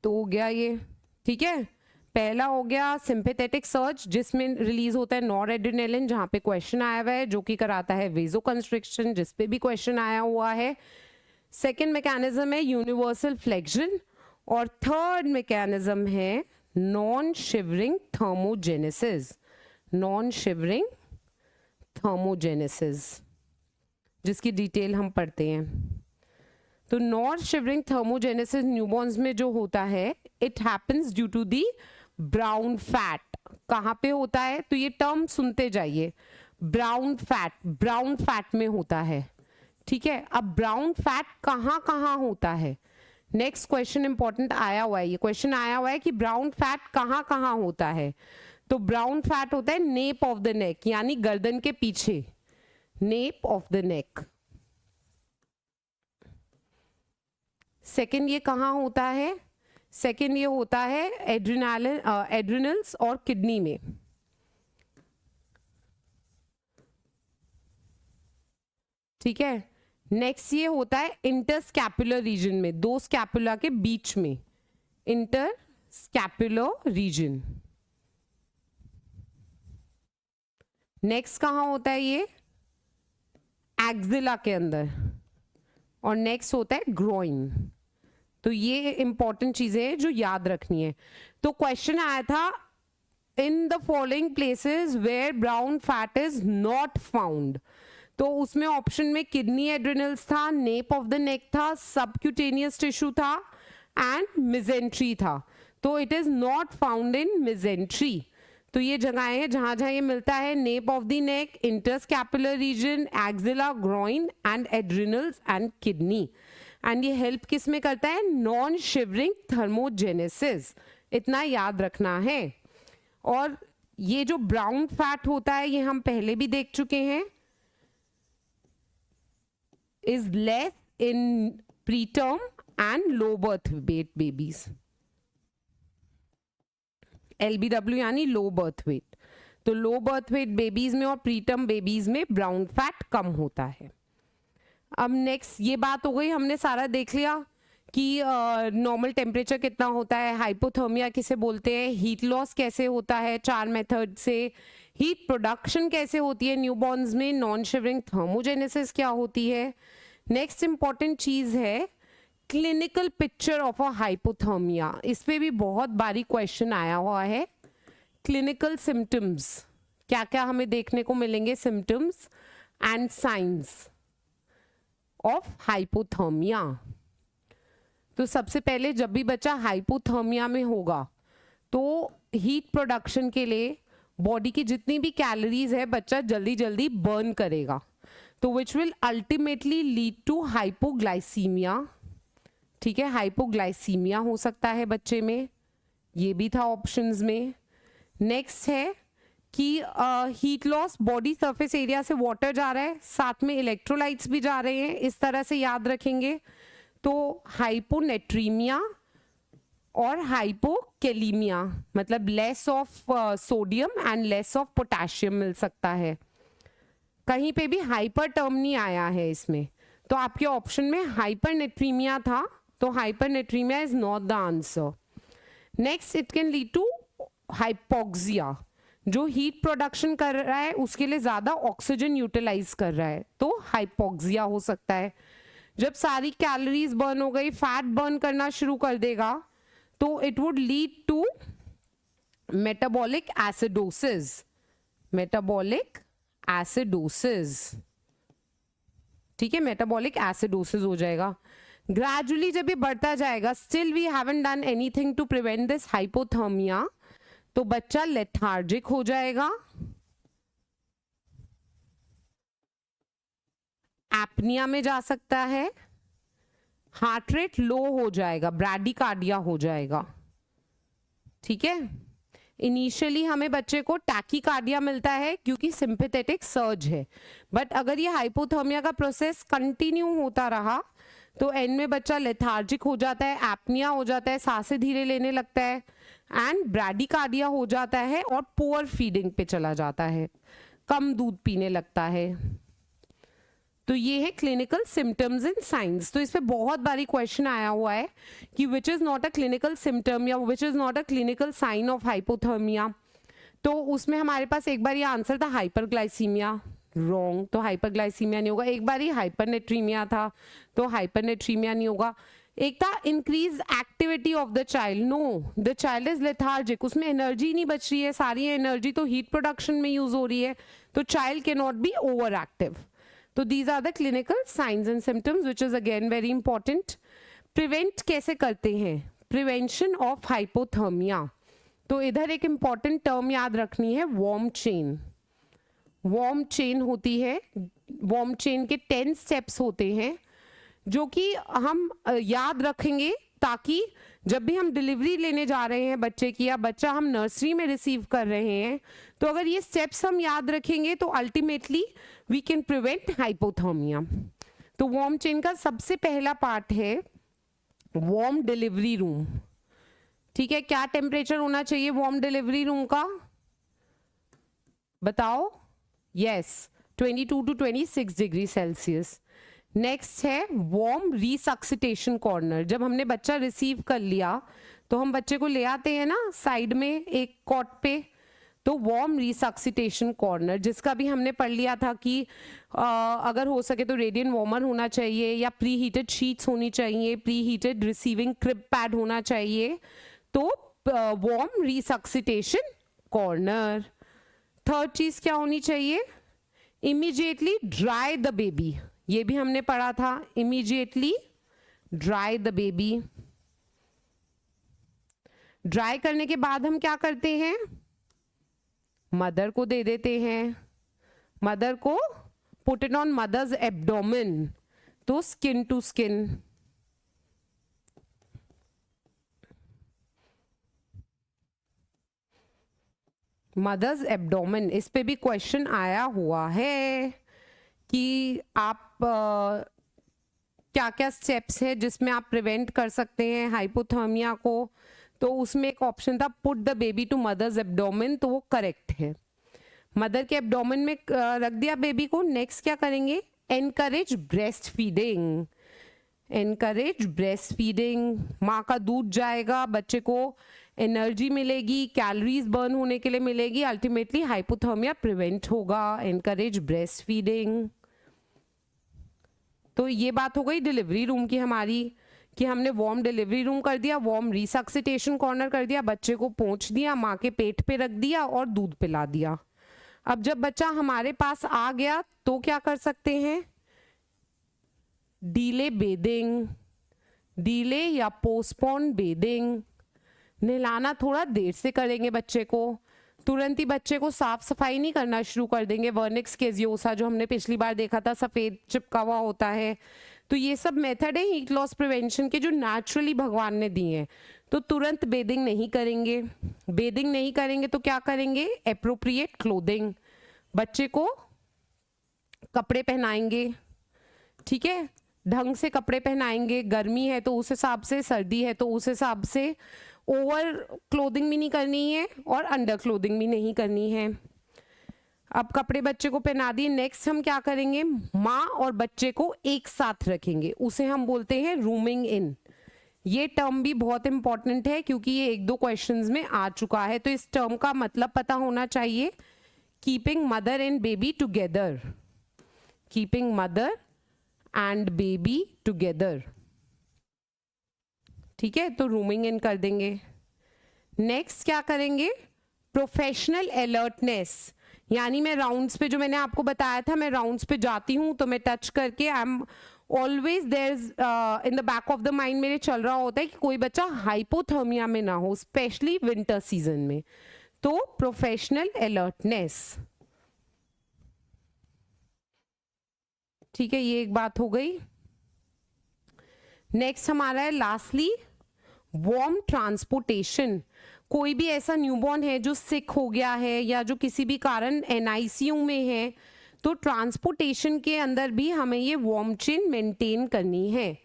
तो हो गया ये। ठीक है, पहला हो गया सिंपैथेटिक सर्ज जिसमें रिलीज होता है नॉरएड्रेनालिन, जहां पे क्वेश्चन आया हुआ है, जो कि कराता है वेजो कंस्ट्रिक्शन, जिस पे भी क्वेश्चन आया हुआ है। सेकेंड मैकेनिज्म है यूनिवर्सल फ्लेक्शन, और थर्ड मैकेनिज्म है non shivering thermogenesis. Non shivering thermogenesis, जिसकी डिटेल हम पढ़ते हैं। तो नॉन शिवरिंग थर्मोजेनेसिस न्यूबॉर्न्स में जो होता है, it happens due to the brown fat. कहाँ पे होता है? तो ये टर्म सुनते जाइए, ब्राउन फैट, ब्राउन फैट में होता है। ठीक है, अब ब्राउन फैट कहाँ कहाँ होता है? नेक्स्ट क्वेश्चन इंपॉर्टेंट आया हुआ है, ये क्वेश्चन आया हुआ है कि ब्राउन फैट कहाँ कहाँ होता है। तो ब्राउन फैट होता है नेप ऑफ द नेक, यानी गर्दन के पीछे, nap of the neck. Second ये कहाँ होता है? सेकेंड ये होता है एड्रिनल्स और किडनी में। ठीक है, नेक्स्ट ये होता है इंटरस्कैपुलर रीजन में, दो स्कैपुला के बीच में, इंटरस्कैपुलर रीजन। नेक्स्ट कहाँ होता है? ये एक्सिला के अंदर। और नेक्स्ट होता है ग्रोइन। तो ये इंपॉर्टेंट चीजें हैं जो याद रखनी है। तो क्वेश्चन आया था, in the following places where brown fat is not found. तो उसमें ऑप्शन में किडनी एड्रिनल्स था, नेप ऑफ द नेक था, सबक्यूटेनियस टिश्यू था एंड मिजेंट्री था। तो it is not found in mesentery. तो ये जगहें हैं जहां जहां ये मिलता है, nape of the neck, interscapular region, axilla, groin and adrenals and kidney. And ये हेल्प किस में करता है? नॉन शिवरिंग थर्मोजेनेसिस, इतना याद रखना है। और ये जो ब्राउन फैट होता है, ये हम पहले भी देख चुके हैं, is less in preterm and low birth weight babies, LBW यानी लो बर्थ वेट। तो लो बर्थ वेट बेबीज में और प्रीटर्म बेबीज में ब्राउन फैट कम होता है। अब नेक्स्ट ये बात हो गई, हमने सारा देख लिया कि नॉर्मल टेम्परेचर कितना होता है, हाइपोथर्मिया किसे बोलते हैं, हीट लॉस कैसे होता है 4 मेथड से, हीट प्रोडक्शन कैसे होती है न्यूबॉर्न्स में, नॉन शिवरिंग थर्मोजेनेसिस क्या होती है। नेक्स्ट इंपॉर्टेंट चीज है clinical picture of a hypothermia. इस पे भी बहुत बारी क्वेश्चन आया हुआ है। क्लिनिकल सिम्टम्स क्या क्या हमें देखने को मिलेंगे, symptoms and science of hypothermia. तो सबसे पहले जब भी बच्चा हाइपोथर्मिया में होगा तो हीट प्रोडक्शन के लिए बॉडी की जितनी भी कैलोरीज है बच्चा जल्दी जल्दी बर्न करेगा, तो which will ultimately lead to hypoglycaemia. ठीक है, हाइपोग्लाइसीमिया हो सकता है बच्चे में, ये भी था ऑप्शंस में। नेक्स्ट है कि heat loss, body surface area से वाटर जा रहा है, साथ में इलेक्ट्रोलाइट्स भी जा रहे हैं, इस तरह से याद रखेंगे। तो हाइपोनेट्रीमिया और हाइपोकेलीमिया, मतलब less of sodium and less of potassium मिल सकता है। कहीं पे भी हाइपर टर्म नहीं आया है इसमें, तो आपके ऑप्शन में हाइपरनेट्रीमिया था, तो hypernatraemia is not the answer. Next, it can lead to hypoxia, जो हीट प्रोडक्शन कर रहा है उसके लिए ज्यादा ऑक्सीजन यूटिलाइज कर रहा है, तो हाइपोक्सिया हो सकता है। जब सारी कैलोरीज बर्न हो गई, फैट बर्न करना शुरू कर देगा, तो it would lead to metabolic acidosis, metabolic acidosis. ठीक है, मेटाबॉलिक एसिडोसिस हो जाएगा। ग्रेजुअली जब ये बढ़ता जाएगा, still we haven't done anything to prevent this hypothermia, तो बच्चा लेथार्जिक हो जाएगा, एपनिया में जा सकता है, हार्ट रेट लो हो जाएगा, ब्रैडिकार्डिया हो जाएगा। ठीक है, इनिशियली हमें बच्चे को टैकीकार्डिया मिलता है क्योंकि सिंपैथेटिक सर्ज है, बट अगर ये हाइपोथर्मिया का प्रोसेस कंटिन्यू होता रहा तो एंड में बच्चा लेथार्जिक हो जाता है, एपनिया हो जाता है, सांसें धीरे लेने लगता है एंड ब्रैडिकार्डिया हो जाता है और पुअर फीडिंग पे चला जाता है, कम दूध पीने लगता है। तो ये है क्लिनिकल सिम्टम्स एंड साइंस। तो इस पे बहुत बारी क्वेश्चन आया हुआ है कि which is not a clinical symptom या which is not a clinical sign of hypothermia. तो उसमें हमारे पास एक बार ये आंसर था हाइपरग्लाइसीमिया, रॉन्ग, तो हाइपरग्लाइसीमिया नहीं होगा। एक बार ही हाइपरनेट्रीमिया था, तो हाइपरनेट्रीमिया नहीं होगा। एक था increase activity of the child, no, the child is lethargic, उसमें एनर्जी नहीं बच रही है, सारी एनर्जी तो हीट प्रोडक्शन में यूज हो रही है, तो child can not be over active. तो these are the clinical science and symptoms which is again very important. Prevent कैसे करते हैं, प्रिवेंशन ऑफ हाइपोथर्मिया। तो इधर एक इंपॉर्टेंट टर्म याद रखनी है, वार्म चेन। वार्म चेन होती है, वार्म चेन के 10 स्टेप्स होते हैं जो कि हम याद रखेंगे ताकि जब भी हम डिलीवरी लेने जा रहे हैं बच्चे की, या बच्चा हम नर्सरी में रिसीव कर रहे हैं, तो अगर ये स्टेप्स हम याद रखेंगे तो ultimately we can prevent hypothermia. तो वार्म चेन का सबसे पहला पार्ट है वार्म डिलीवरी रूम। ठीक है, क्या टेम्परेचर होना चाहिए वार्म डिलीवरी रूम का, बताओ? Yes, 22 to 26 degree Celsius. Next है वार्म रिसक्सिटेशन कॉर्नर। जब हमने बच्चा रिसीव कर लिया तो हम बच्चे को ले आते हैं ना साइड में एक कॉट पे, तो वार्म रिसक्सिटेशन कॉर्नर, जिसका भी हमने पढ़ लिया था कि अगर हो सके तो रेडियंट वार्मर होना चाहिए, या प्री हीटेड शीट्स होनी चाहिए, pre heated receiving crib pad होना चाहिए, तो वार्म रिसक्सिटेशन कॉर्नर। थर्ड चीज क्या होनी चाहिए? इमीडिएटली ड्राई द बेबी, ये भी हमने पढ़ा था, immediately dry the baby. Dry करने के बाद हम क्या करते हैं? मदर को दे देते हैं, मदर को put it on mother's abdomen, तो skin to skin. Mother's abdomen, इस पे भी क्वेश्चन आया हुआ है कि आप क्या क्या स्टेप्स है जिसमें आप प्रिवेंट कर सकते हैं हाइपोथर्मिया को। तो उसमें एक ऑप्शन था put the baby to mother's abdomen, तो वो करेक्ट है। मदर के एब्डोमेन में रख दिया बेबी को। नेक्स्ट क्या करेंगे? Encourage breast feeding. Encourage breast feeding, माँ का दूध जाएगा, बच्चे को एनर्जी मिलेगी, कैलोरीज बर्न होने के लिए मिलेगी, अल्टीमेटली हाइपोथर्मिया प्रिवेंट होगा। Encourage breast feeding. तो ये बात हो गई डिलीवरी रूम की हमारी, कि हमने वार्म डिलीवरी रूम कर दिया, वार्म रिसक्सिटेशन कॉर्नर कर दिया, बच्चे को पोंछ दिया, माँ के पेट पे रख दिया और दूध पिला दिया। अब जब बच्चा हमारे पास आ गया तो क्या कर सकते हैं? डीले बेदिंग, डीले या पोस्टपोन बेदिंग। नहलाना थोड़ा देर से करेंगे बच्चे को, तुरंत ही बच्चे को साफ सफाई नहीं करना शुरू कर देंगे। वर्निक्स कैजियोसा जो हमने पिछली बार देखा था, सफेद चिपका हुआ होता है, तो ये सब मेथड है हीट लॉस प्रिवेंशन के जो नेचुरली भगवान ने दिए हैं। तो तुरंत बेदिंग नहीं करेंगे। बेदिंग नहीं करेंगे तो क्या करेंगे? एप्रोप्रिएट क्लोथिंग, बच्चे को कपड़े पहनाएंगे, ठीक है, ढंग से कपड़े पहनाएंगे। गर्मी है तो उस हिसाब से, सर्दी है तो उस हिसाब से। ओवर क्लोथिंग भी नहीं करनी है और अंडर क्लोथिंग भी नहीं करनी है। अब कपड़े बच्चे को पहना दिए, नेक्स्ट हम क्या करेंगे? माँ और बच्चे को एक साथ रखेंगे, उसे हम बोलते हैं रूमिंग इन। ये टर्म भी बहुत इंपॉर्टेंट है क्योंकि ये एक दो क्वेश्चंस में आ चुका है। तो इस टर्म का मतलब पता होना चाहिए, keeping mother and baby together, keeping mother and baby together, ठीक है, तो रूमिंग इन कर देंगे। नेक्स्ट क्या करेंगे? प्रोफेशनल अलर्टनेस, यानी मैं राउंड्स पे, जो मैंने आपको बताया था, मैं राउंड्स पे जाती हूँ तो मैं टच करके, I am always there in the back of the mind मेरे चल रहा होता है कि कोई बच्चा हाइपोथर्मिया में ना हो, स्पेशली विंटर सीजन में। तो प्रोफेशनल अलर्टनेस, ठीक है, ये एक बात हो गई। नेक्स्ट हमारा है लास्टली वार्म ट्रांसपोर्टेशन। कोई भी ऐसा न्यूबॉर्न है जो सिक हो गया है या जो किसी भी कारण एनआईसीयू में है, तो ट्रांसपोर्टेशन के अंदर भी हमें ये वार्म चेन मेंटेन करनी है।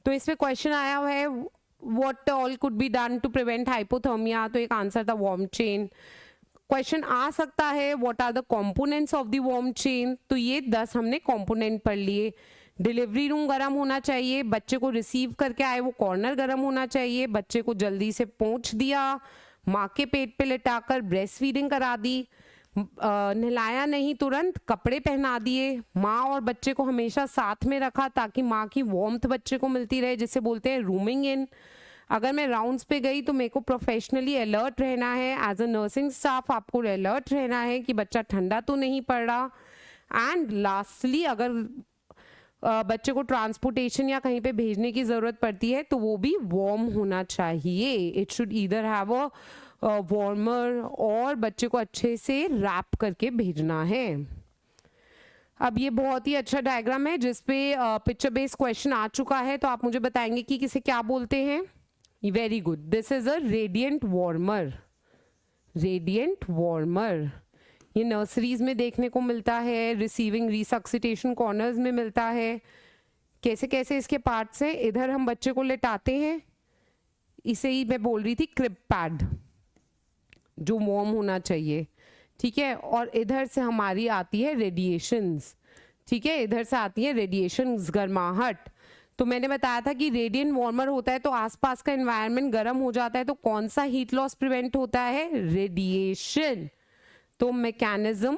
तो इसमें क्वेश्चन आया हुआ है what all could be done to prevent hypothermia, तो एक आंसर था वार्म चेन। क्वेश्चन आ सकता है what are the components of the warm chain, तो ये 10 हमने कंपोनेंट पढ़ लिए। डिलीवरी रूम गर्म होना चाहिए, बच्चे को रिसीव करके आए वो कॉर्नर गर्म होना चाहिए, बच्चे को जल्दी से पोंछ दिया, माँ के पेट पे लिटाकर ब्रेस्ट फीडिंग करा दी, नहलाया नहीं, तुरंत कपड़े पहना दिए, माँ और बच्चे को हमेशा साथ में रखा ताकि माँ की वार्मथ बच्चे को मिलती रहे, जिसे बोलते हैं रूमिंग इन। अगर मैं राउंड्स पे गई तो मेरे को प्रोफेशनली अलर्ट रहना है, एज अ नर्सिंग स्टाफ आपको अलर्ट रहना है कि बच्चा ठंडा तो नहीं पड़ रहा। एंड लास्टली अगर बच्चे को ट्रांसपोर्टेशन या कहीं पे भेजने की ज़रूरत पड़ती है तो वो भी वार्म होना चाहिए। It should either have a warmer, और बच्चे को अच्छे से रैप करके भेजना है। अब ये बहुत ही अच्छा डायग्राम है जिसपे पिक्चर बेस्ड क्वेश्चन आ चुका है, तो आप मुझे बताएंगे कि किसे क्या बोलते हैं। Very good, this is a radiant warmer. Radiant warmer ये नर्सरीज में देखने को मिलता है, रिसीविंग रिसक्सिटेशन कॉर्नर्स में मिलता है। कैसे कैसे इसके पार्ट्स हैं, इधर हम बच्चे को लेटाते हैं, इसे ही मैं बोल रही थी क्रिब पैड जो वार्म होना चाहिए, ठीक है। और इधर से हमारी आती है रेडिएशंस, ठीक है, इधर से आती है रेडिएशंस, गर्माहट। तो मैंने बताया था कि रेडिएंट वार्मर होता है तो आसपास का एनवायरनमेंट गर्म हो जाता है, तो कौन सा हीट लॉस प्रिवेंट होता है, रेडिएशन। तो mechanism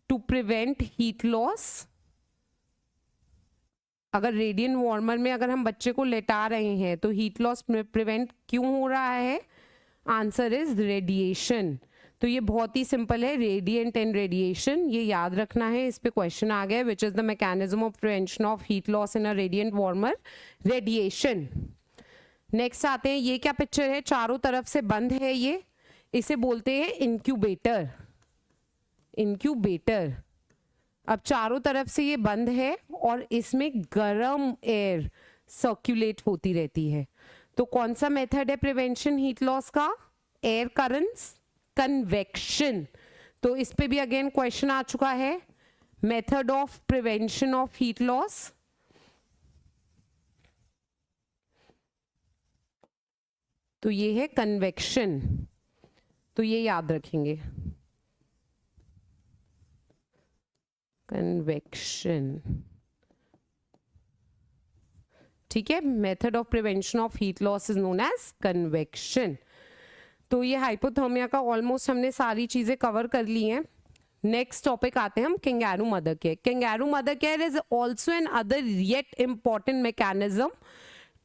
to prevent heat loss, अगर रेडिएंट वार्मर में अगर हम बच्चे को लेटा रहे हैं तो हीट लॉस प्रिवेंट क्यों हो रहा है, आंसर इज रेडिएशन। तो ये बहुत ही सिंपल है, रेडिएंट एंड रेडिएशन, ये याद रखना है, इस पे क्वेश्चन आ गया, विच is the mechanism of prevention of heat loss in a radiant warmer, radiation. Next आते हैं, ये क्या पिक्चर है, चारों तरफ से बंद है ये, इसे बोलते हैं इंक्यूबेटर। इंक्यूबेटर, अब चारों तरफ से ये बंद है और इसमें गर्म एयर सर्कुलेट होती रहती है। तो कौन सा मेथड है प्रिवेंशन हीट लॉस का, एयर करंट्स, कन्वेक्शन। तो इस पे भी अगेन क्वेश्चन आ चुका है, method of prevention of heat loss, तो ये है कन्वेक्शन, तो ये याद रखेंगे, कन्वेक्शन, ठीक है। Method of prevention of heat loss is known as convection. तो ये हाइपोथर्मिया का ऑलमोस्ट हमने सारी चीजें कवर कर ली हैं। नेक्स्ट टॉपिक आते हैं हम kangaroo mother care. Kangaroo mother care is also another yet important mechanism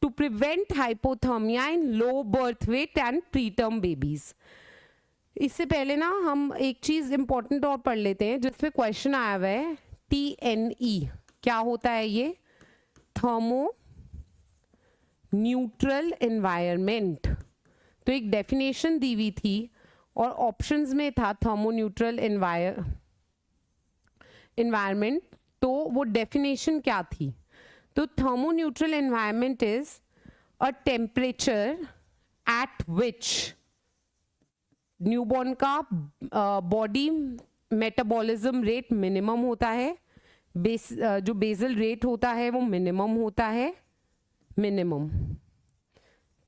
to prevent hypothermia in low birth weight and preterm babies. इससे पहले ना हम एक चीज इंपॉर्टेंट और पढ़ लेते हैं जिसमें क्वेश्चन आया हुआ है, TNE क्या होता है, ये थर्मो न्यूट्रल एनवायरनमेंट। तो एक डेफिनेशन दी हुई थी और ऑप्शंस में था थर्मो न्यूट्रल एनवायरनमेंट, तो वो डेफिनेशन क्या थी, तो thermo neutral environment is a temperature at which newborn का बॉडी मेटाबॉलिज्म रेट मिनिमम होता है, जो बेसल रेट होता है वो मिनिमम होता है, मिनिमम,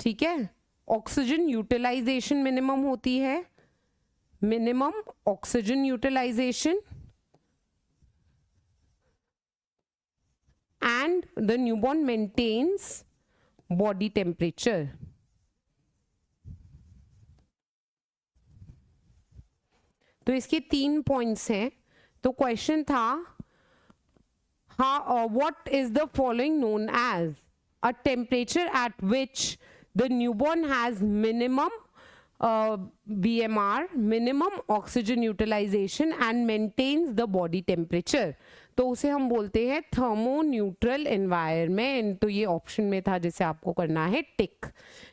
ठीक है। ऑक्सीजन यूटिलाइजेशन मिनिमम होती है, minimum oxygen utilisation, and the newborn maintains body temperature. तो इसके 3 पॉइंट्स हैं। तो क्वेश्चन था, what is the following known as a temperature at which the newborn has minimum BMR, minimum oxygen utilization and maintains the body temperature, तो उसे हम बोलते हैं थर्मो न्यूट्रल एनवायरनमेंट। तो ये ऑप्शन में था जिसे आपको करना है टिक,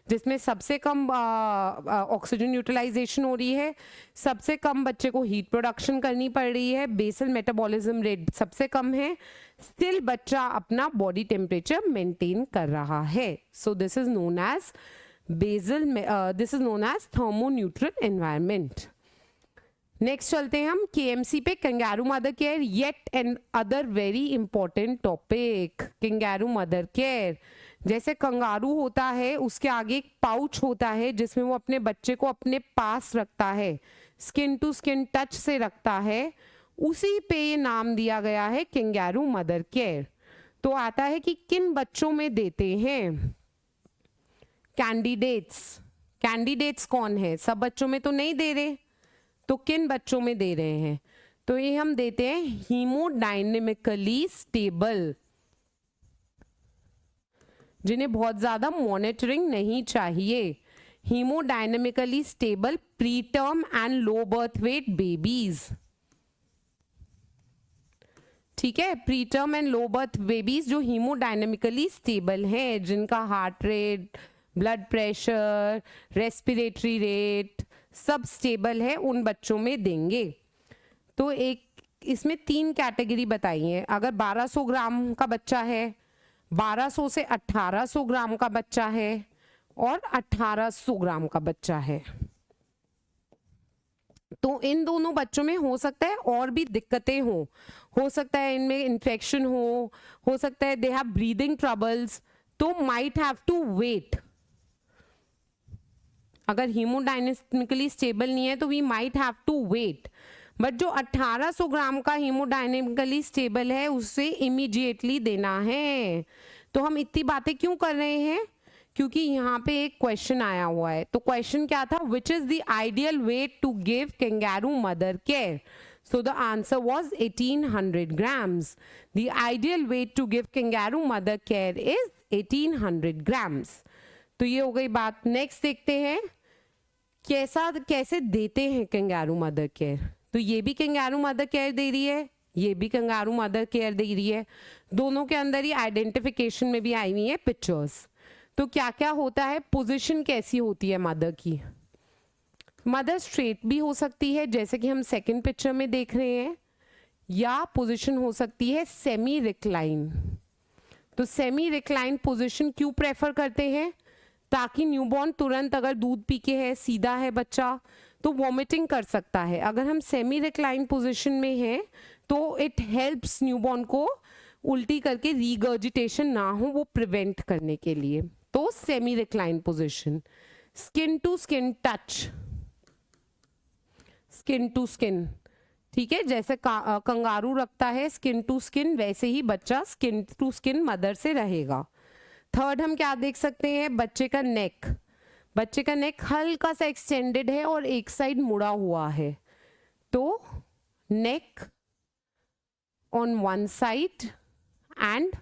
जिसमें सबसे कम ऑक्सीजन यूटिलाइजेशन हो रही है, सबसे कम बच्चे को हीट प्रोडक्शन करनी पड़ रही है, बेसल मेटाबॉलिज्म रेट सबसे कम है, स्टिल बच्चा अपना बॉडी टेम्परेचर मेंटेन कर रहा है। So this is known as this is known as thermoneutral environment. Next चलते हैं हम KMC पे, kangaroo mother care, yet and other very important topic. Kangaroo mother care, जैसे कंगारू होता है उसके आगे एक पाउच होता है जिसमें वो अपने बच्चे को अपने पास रखता है, स्किन टू स्किन टच से रखता है, उसी पे ये नाम दिया गया है कंगारू मदर केयर। तो आता है कि किन बच्चों में देते हैं, कैंडिडेट्स कौन है, सब बच्चों में तो नहीं दे रहे, तो किन बच्चों में दे रहे हैं, तो ये हम देते हैं हीमोडायनेमिकली स्टेबल, जिन्हें बहुत ज्यादा मॉनिटरिंग नहीं चाहिए, haemodynamically stable preterm and low birth weight babies, ठीक है। Preterm and low birth babies जो हीमोडायनेमिकली स्टेबल हैं, जिनका heart rate, blood pressure, respiratory rate सब स्टेबल है, उन बच्चों में देंगे। तो एक इसमें 3 कैटेगरी बताई है, अगर 1200 ग्राम का बच्चा है, 1200 से 1800 ग्राम का बच्चा है और 1800 ग्राम का बच्चा है। तो इन दोनों बच्चों में हो सकता है और भी दिक्कतें हो सकता है इनमें इन्फेक्शन हो सकता है दे हैव ब्रीदिंग ट्रबल्स, तो माइट हैव टू वेट। अगर हीमोडायनेमिकली स्टेबल नहीं है तो we might have to wait, but जो 1800 ग्राम का हीमोडायनेमिकली स्टेबल है उसे इमीडिएटली देना है। तो हम इतनी बातें क्यों कर रहे हैं, क्योंकि यहाँ पे एक क्वेश्चन आया हुआ है। तो क्वेश्चन क्या था, which is the ideal weight to give kangaroo mother care? So the answer was 1800 grams. The ideal weight to give kangaroo mother care is 1800 grams. तो ये हो गई बात। नेक्स्ट देखते हैं कैसे देते हैं कंगारू मदर केयर। तो ये भी कंगारू मदर केयर दे रही है, ये भी कंगारू मदर केयर दे रही है, दोनों के अंदर ही आइडेंटिफिकेशन में भी आई हुई है पिक्चर्स। तो क्या क्या होता है, पोजीशन कैसी होती है मदर की। मदर स्ट्रेट भी हो सकती है जैसे कि हम सेकंड पिक्चर में देख रहे हैं, या पोजीशन हो सकती है सेमी रिक्लाइन। तो सेमी रिक्लाइन पोजीशन क्यों प्रेफर करते हैं, ताकि न्यूबॉर्न तुरंत अगर दूध पी के है, सीधा है बच्चा, तो वॉमिटिंग कर सकता है। अगर हम सेमी रिक्लाइन पोजीशन में हैं तो इट हेल्प्स न्यूबॉर्न को उल्टी करके रीगर्जिटेशन ना हो, वो प्रिवेंट करने के लिए। तो semi recline position. Skin to skin touch, skin to skin, ठीक है, जैसे कंगारू रखता है स्किन टू स्किन, वैसे ही बच्चा स्किन टू स्किन मदर से रहेगा। थर्ड हम क्या देख सकते हैं, बच्चे का नेक। बच्चे का नेक हल्का सा एक्सटेंडेड है और एक साइड मुड़ा हुआ है। तो नेक on one side and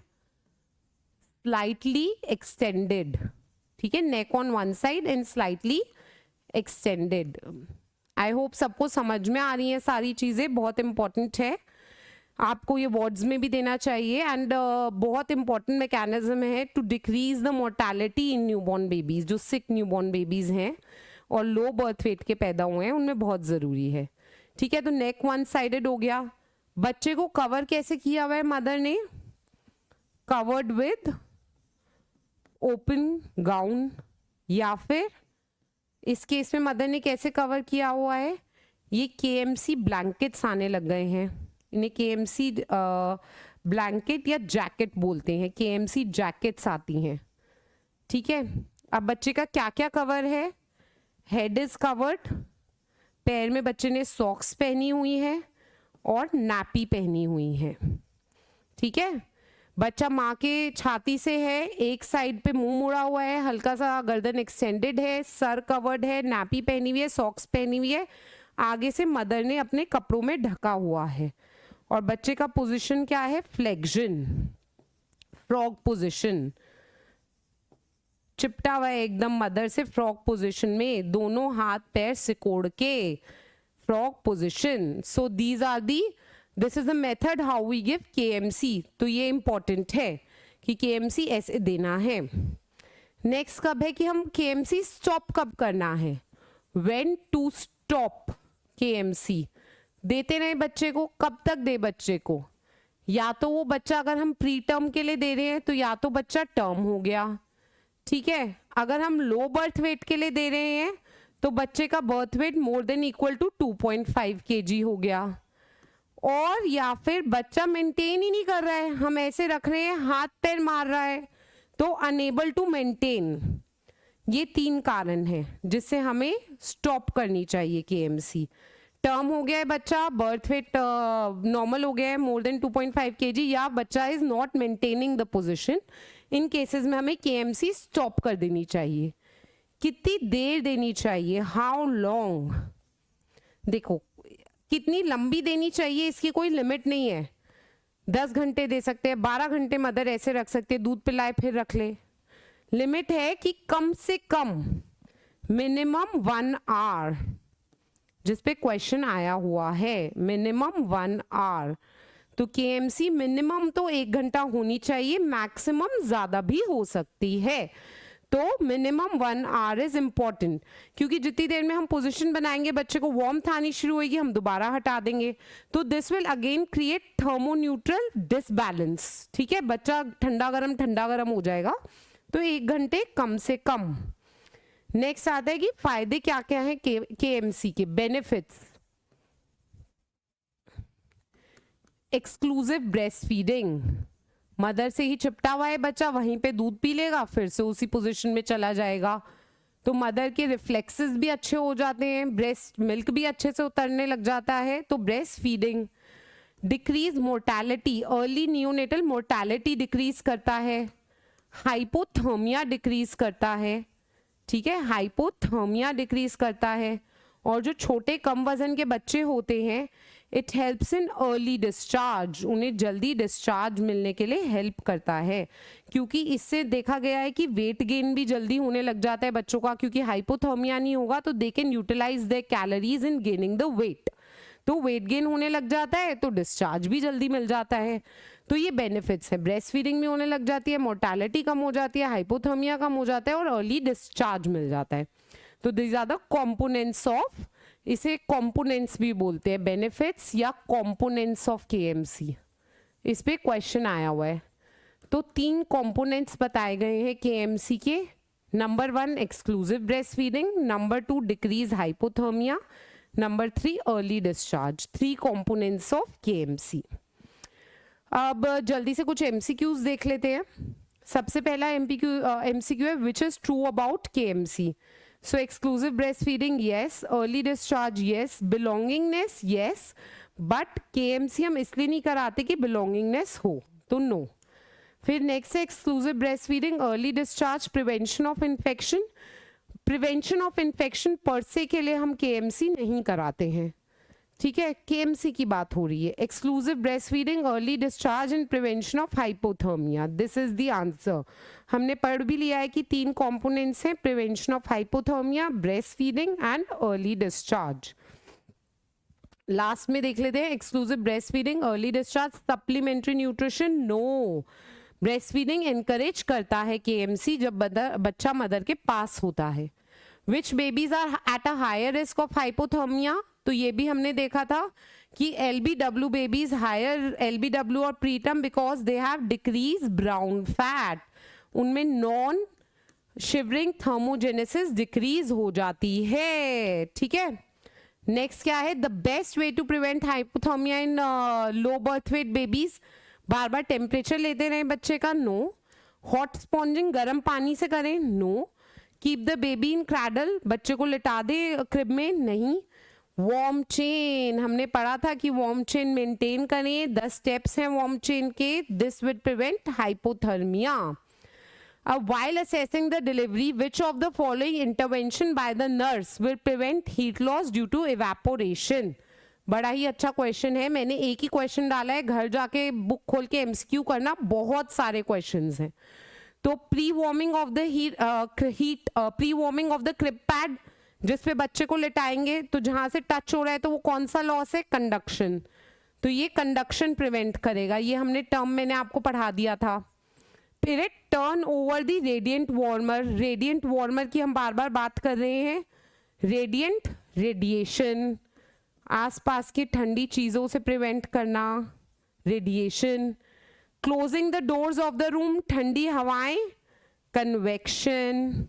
slightly extended, ठीक है, नेक on one side and slightly extended. I hope सबको समझ में आ रही हैं सारी चीज़ें, बहुत इंपॉर्टेंट है, आपको ये वर्ड्स में भी देना चाहिए। एंड बहुत इंपॉर्टेंट मैकेनिज्म है to decrease the mortality in newborn babies. जो सिक न्यूबॉर्न बेबीज हैं और लो बर्थ वेट के पैदा हुए हैं उनमें बहुत ज़रूरी है, ठीक है। तो नेक वन साइडेड हो गया। बच्चे को कवर कैसे किया हुआ है मदर ने, कवर्ड विद ओपन गाउन, या फिर इस केस में मदर ने कैसे कवर किया हुआ है, ये KMC ब्लैंकेट्स आने लग गए हैं, इन्हें KMC ब्लैंकेट या जैकेट बोलते हैं, KMC जैकेट्स आती हैं, ठीक है। अब बच्चे का क्या क्या कवर है, हेड इज कवर्ड, पैर में बच्चे ने सॉक्स पहनी हुई है और नैपी पहनी हुई है, ठीक है। बच्चा माँ के छाती से है, एक साइड पे मुंह मुड़ा हुआ है, हल्का सा गर्दन एक्सटेंडेड है, सर कवर्ड है, नैपी पहनी हुई है, सॉक्स पहनी हुई है, आगे से मदर ने अपने कपड़ों में ढका हुआ है। और बच्चे का पोजीशन क्या है, फ्लेक्शन, फ्रॉग पोजीशन, चिपटा हुआ है एकदम मदर से फ्रॉग पोजीशन में, दोनों हाथ पैर सिकोड़ के, frog position. So these are the, this is the method how we give KMC। तो ये इंपॉर्टेंट है कि KMC ऐसे देना है। नेक्स्ट कब है कि हम KMC स्टॉप कब करना है, व्हेन टू स्टॉप KMC। देते रहे बच्चे को, कब तक दे बच्चे को, या तो वो बच्चा अगर हम प्री टर्म के लिए दे रहे हैं तो या तो बच्चा टर्म हो गया, ठीक है। अगर हम लो बर्थ वेट के लिए दे रहे हैं तो बच्चे का birth weight more than equal to 2.5 kg हो गया, और या फिर बच्चा मेंटेन ही नहीं कर रहा है, हम ऐसे रख रहे हैं, हाथ पैर मार रहा है, तो अनेबल टू मेंटेन। ये 3 कारण हैं जिससे हमें स्टॉप करनी चाहिए KMC। टर्म हो गया है बच्चा, बर्थ वेट नॉर्मल हो गया है मोर देन 2.5 kg, या बच्चा is not maintaining the position, in cases में हमें KMC स्टॉप कर देनी चाहिए। कितनी देर देनी चाहिए, हाउ लॉन्ग, देखो कितनी लंबी देनी चाहिए इसकी कोई लिमिट नहीं है। 10 घंटे दे सकते हैं, 12 घंटे मदर ऐसे रख सकते हैं, दूध पिलाए फिर रख ले। लिमिट है कि कम से कम मिनिमम 1 आवर, जिस पे क्वेश्चन आया हुआ है, मिनिमम 1 आवर। तो KMC मिनिमम तो 1 घंटा होनी चाहिए, मैक्सिमम ज्यादा भी हो सकती है। तो मिनिमम 1 आवर इज इम्पॉर्टेंट, क्योंकि जितनी देर में हम पोजीशन बनाएंगे बच्चे को वार्मथ आनी शुरू होगी, हम दोबारा हटा देंगे, तो this will again create thermoneutral disbalance. ठीक है, बच्चा ठंडा गरम हो जाएगा, तो 1 घंटे कम से कम। नेक्स्ट आता है कि फायदे क्या क्या है केएमसी के, benefits. Exclusive breast feeding, mother से ही चिपटा हुआ है बच्चा, वहीं पे दूध पी लेगा, फिर से उसी पोजीशन में चला जाएगा, तो मदर के रिफ्लेक्सेस भी अच्छे हो जाते हैं, ब्रेस्ट मिल्क भी अच्छे से उतरने लग जाता है। तो breast feeding decrease mortality, early neonatal mortality decrease करता है, हाइपोथर्मिया डिक्रीज करता है। ठीक है, हाइपोथर्मिया डिक्रीज करता है। और जो छोटे कम वजन के बच्चे होते हैं, it helps in early discharge, उन्हें जल्दी डिस्चार्ज मिलने के लिए हेल्प करता है, क्योंकि इससे देखा गया है कि वेट गेन भी जल्दी होने लग जाता है बच्चों का, क्योंकि हाइपोथर्मिया नहीं होगा तो they can utilize their calories in gaining the weight, तो वेट गेन होने लग जाता है तो डिस्चार्ज भी जल्दी मिल जाता है। तो ये बेनिफिट्स है, ब्रेस्ट फीडिंग भी होने लग जाती है, मोर्टेलिटी कम हो जाती है, हाइपोथर्मिया कम हो जाता है और अर्ली डिस्चार्ज मिल जाता है। तो these are the components of, इसे कॉम्पोनेंट्स भी बोलते हैं, बेनिफिट्स या कॉम्पोनेंट्स ऑफ केएमसी, इस पे क्वेश्चन आया हुआ है। तो 3 कॉम्पोनेंट्स बताए गए हैं केएमसी के। Number 1 exclusive breast feeding, number 2 decrease hypothermia, number 3 early discharge, 3 components of KMC. अब जल्दी से कुछ एमसीक्यूज देख लेते हैं। सबसे पहला एमसीक्यू है, which is true about KMC. So exclusive breastfeeding yes, early discharge yes, belongingness yes, but KMC हम इसलिए नहीं कराते कि belongingness हो, तो no। फिर next है exclusive breastfeeding, early discharge, prevention of infection। prevention of infection per se के लिए हम KMC नहीं कराते हैं। ठीक है, केएमसी की बात हो रही है। Exclusive breast feeding, early discharge and prevention of hypothermia, this is the answer. हमने पढ़ भी लिया है कि 3 कंपोनेंट्स हैं, prevention of hypothermia, breast feeding and early discharge. Last में देख लेते हैं, exclusive breast feeding, early discharge, supplementary nutrition no. Breast feeding encourage करता है केएमसी जब बच्चा मदर के पास होता है। Which babies are at a higher risk of hypothermia, तो ये भी हमने देखा था कि LBW बेबीज हायर LBW और preterm because they have decrease brown fat, उनमें नॉन शिवरिंग थर्मोजेनेसिस डिक्रीज हो जाती है। ठीक है, नेक्स्ट क्या है, the best way to prevent hypothermia in low birth weight babies, बार बार टेम्परेचर लेते रहें बच्चे का, नो। हॉट स्पॉन्जिंग, गर्म पानी से करें, no. Keep the baby in cradle, बच्चे को लिटा दे क्रिब में, नहीं। वार्म चेन, हमने पढ़ा था कि वार्म चेन मेंटेन करें, 10 स्टेप्स हैं वार्म चेन के, दिस विल प्रिवेंट हाइपोथर्मिया। अब while assessing the delivery, which of the following intervention by the nurse will prevent heat loss due to evaporation? बड़ा ही अच्छा क्वेश्चन है, मैंने एक ही क्वेश्चन डाला है, घर जाके बुक खोल के एमसीक्यू करना, बहुत सारे क्वेश्चंस हैं। तो pre warming of the pre warming of the crib pad, जिसपे बच्चे को लिटाएंगे तो जहां से टच हो रहा है तो वो कौन सा लॉस है, कंडक्शन, तो ये कंडक्शन प्रिवेंट करेगा, ये हमने टर्म मैंने आपको पढ़ा दिया था। फिर turn over the radiant warmer, radiant warmer की हम बार बार बात कर रहे हैं। रेडिएंट रेडिएशन, आसपास की ठंडी चीजों से प्रिवेंट करना, radiation. Closing the doors of the room, ठंडी हवाएं, कन्वेक्शन।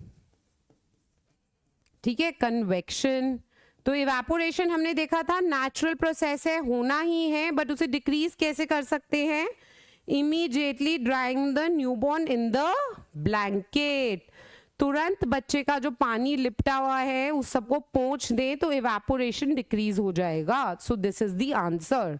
ठीक है, कन्वेक्शन। तो इवेपोरेशन हमने देखा था नेचुरल प्रोसेस है, होना ही है, बट उसे डिक्रीज कैसे कर सकते हैं, immediately drying the newborn in the blanket, तुरंत बच्चे का जो पानी लिपटा हुआ है उस सबको पोंछ दें तो इवेपोरेशन डिक्रीज हो जाएगा। सो this is the answer.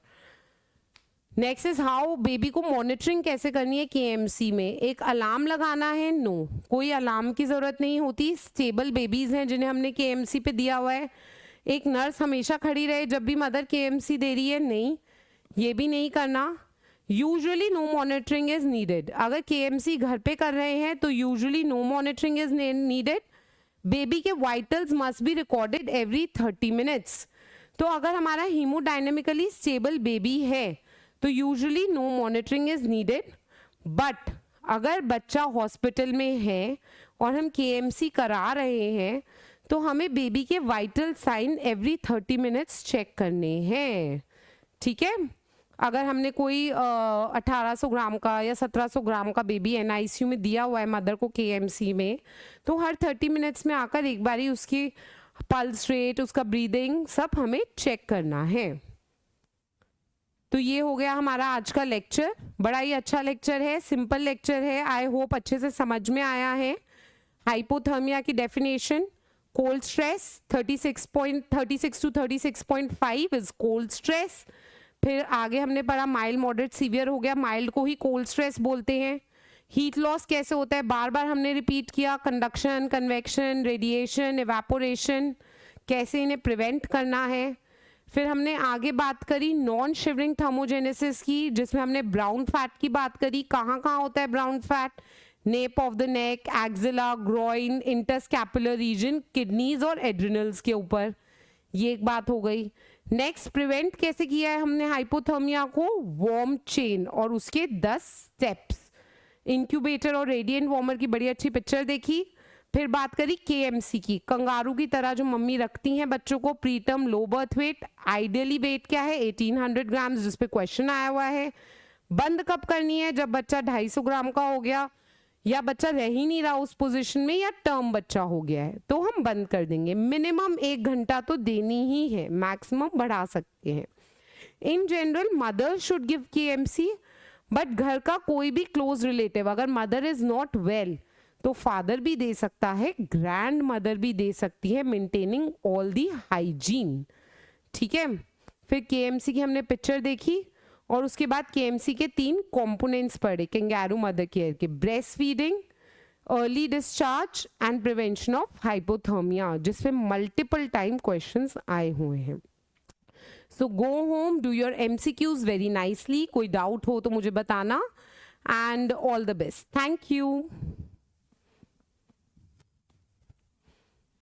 Next is how, baby को मॉनिटरिंग कैसे करनी है केएमसी में, एक अलार्म लगाना है, नो, कोई अलार्म की जरूरत नहीं होती, स्टेबल बेबीज हैं जिन्हें हमने केएमसी पे दिया हुआ है। एक नर्स हमेशा खड़ी रहे जब भी मदर केएमसी दे रही है, नहीं, ये भी नहीं करना। Usually no monitoring is needed, अगर केएमसी घर पे कर रहे हैं तो usually no monitoring is needed. Baby के vitals must be recorded every 30 minutes, तो अगर हमारा हीमोडायनेमिकली स्टेबल बेबी है तो usually no monitoring is needed. But अगर बच्चा हॉस्पिटल में है, और हम KMC करा रहे हैं तो हमें बेबी के vital sign every 30 minutes check करने हैं, ठीक है। अगर हमने कोई 1800 ग्राम का या 1700 ग्राम का बेबी NICU में दिया हुआ है मदर को KMC में, तो हर 30 मिनट्स में आकर एक बारी उसकी पल्स रेट, उसका ब्रीदिंग सब हमें चेक करना है। तो ये हो गया हमारा आज का लेक्चर। बड़ा ही अच्छा लेक्चर है, सिंपल लेक्चर है। आई होप अच्छे से समझ में आया है। हाइपोथर्मिया की definition, cold stress 36 to 36.5 is cold stress. फिर आगे हमने पढ़ा माइल्ड, मॉडरेट, सीवियर हो गया। माइल्ड को ही कोल्ड स्ट्रेस बोलते हैं। हीट लॉस कैसे होता है, बार बार हमने रिपीट किया। कंडक्शन, कन्वेक्शन, रेडिएशन, एवापोरेशन, कैसे इन्हें प्रिवेंट करना है। फिर हमने आगे बात करी नॉन शिवरिंग थर्मोजेनेसिस की, जिसमें हमने ब्राउन फैट की बात करी। कहाँ कहाँ होता है brown fat, nape of the neck, axilla, groin, interscapular region, kidneys और एड्रिनल्स के ऊपर। ये एक बात हो गई। नेक्स्ट, प्रिवेंट कैसे किया है हमने हाइपोथर्मिया को, वार्म चेन और उसके 10 स्टेप्स। इंक्यूबेटर और रेडिएंट वार्मर की बड़ी अच्छी पिक्चर देखी। फिर बात करी KMC की, कंगारू की तरह जो मम्मी रखती हैं बच्चों को, preterm low birth weight, ideally weight क्या है 1800 ग्राम, जिस पे क्वेश्चन आया हुआ है। बंद कब करनी है, जब बच्चा 250 ग्राम का हो गया या बच्चा रह ही नहीं रहा उस पोजीशन में, या टर्म बच्चा हो गया है, तो हम बंद कर देंगे। मिनिमम 1 घंटा तो देनी ही है, मैक्सिमम बढ़ा सकते हैं। In general mother should give KMC, but घर का कोई भी क्लोज रिलेटिव, अगर मदर इज नॉट वेल तो फादर भी दे सकता है, ग्रैंड मदर भी दे सकती है, मेंटेनिंग ऑल दी हाइजीन, ठीक है। फिर KMC की हमने पिक्चर देखी और उसके बाद KMC के 3 कंपोनेंट्स पढ़े कैंगारू मदर केयर के, breast feeding, early discharge and prevention of hypothermia, जिसमें मल्टीपल टाइम क्वेश्चंस आए हुए हैं। So go home, do your MCQs very nicely. कोई डाउट हो तो मुझे बताना, and all the best. Thank you.